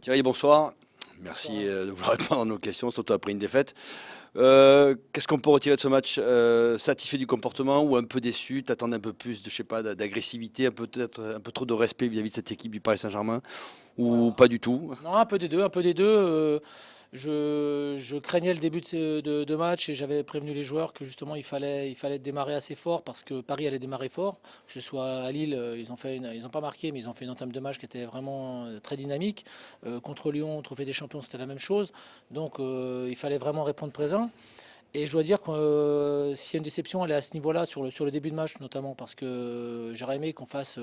Thierry, bonsoir. Merci de vouloir répondre à nos questions, surtout après une défaite. Qu'est-ce qu'on peut retirer de ce match? Satisfait du comportement ou un peu déçu? T'attendais un peu plus de, je sais pas, d'agressivité, peut-être un peu trop de respect vis-à-vis de cette équipe du Paris Saint-Germain? Ou pas du tout? Non, un peu des deux, un peu des deux. Je craignais le début de match et j'avais prévenu les joueurs que justement il fallait démarrer assez fort parce que Paris allait démarrer fort. Que ce soit à Lille, ils ont pas marqué, mais ils ont fait une entame de match qui était vraiment très dynamique. Contre Lyon, Trophée des Champions, c'était la même chose. Donc il fallait vraiment répondre présent. Et je dois dire que s'il y a une déception, elle est à ce niveau-là, sur le début de match notamment, parce que j'aurais aimé qu'on fasse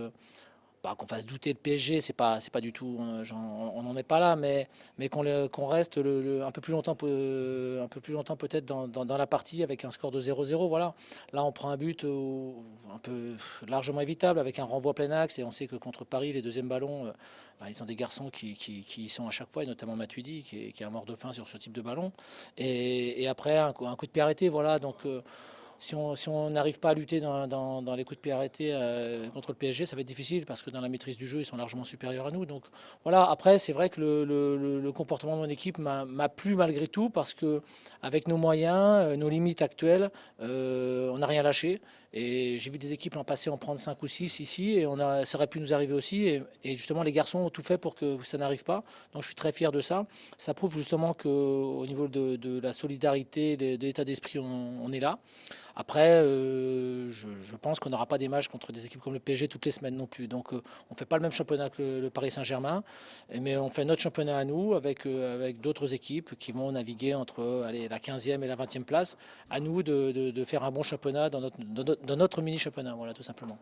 douter le PSG, c'est pas du tout, on n'en est pas là, mais qu'on reste un peu plus longtemps, un peu plus longtemps peut-être dans la partie avec un score de 0-0. Voilà. Là, on prend un but un peu largement évitable avec un renvoi plein axe et on sait que contre Paris, les deuxièmes ballons, ils ont des garçons qui y sont à chaque fois, et notamment Matuidi qui est un mort de faim sur ce type de ballon. Et après, un coup de pied arrêté. Voilà. Donc, si on n'arrive pas à lutter dans les coups de pied arrêtés contre le PSG, ça va être difficile parce que dans la maîtrise du jeu, ils sont largement supérieurs à nous. Donc voilà, après, c'est vrai que le comportement de mon équipe m'a plu malgré tout parce que avec nos moyens, nos limites actuelles, on n'a rien lâché. Et j'ai vu des équipes l'an passé en prendre 5 ou 6 ici et ça aurait pu nous arriver aussi. Et justement, les garçons ont tout fait pour que ça n'arrive pas. Donc je suis très fier de ça. Ça prouve justement qu'au niveau de la solidarité, de l'état d'esprit, on est là. Après, je pense qu'on n'aura pas des matchs contre des équipes comme le PSG toutes les semaines non plus. Donc, on ne fait pas le même championnat que le Paris Saint-Germain, mais on fait notre championnat à nous avec d'autres équipes qui vont naviguer entre la 15e et la 20e place. À nous de faire un bon championnat dans notre mini-championnat, voilà, tout simplement.